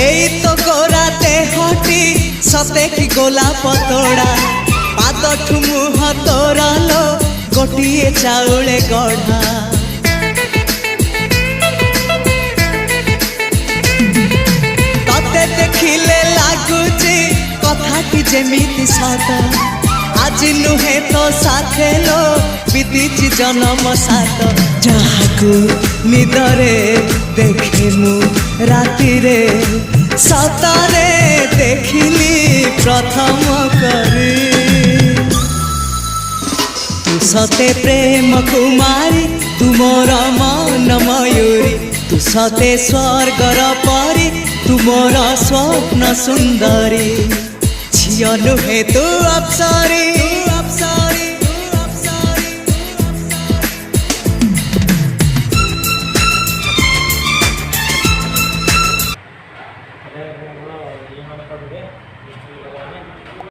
এই তো গোরাতে হটি সতে কি গোলাপ তোড়া পাদঠু মুহ তোরালো গোটিয়ে চাউলে গড়া ততে দেখিলে লাগুছি কথাটি যেমিতি সত আজি নুহে তো সাথে লো বিদিছি জনম সাত যাহাকু নিদরে দেখে মু রাতিরে সতরে দেখিলি প্রথম করে তু সতে প্রেম কুমারী তুমর মন ময়ূরী তু সতে স্বর্গর পরি তুমর স্বপ্ন সুন্দরী ঝিও নুহে তু অপ্সরী।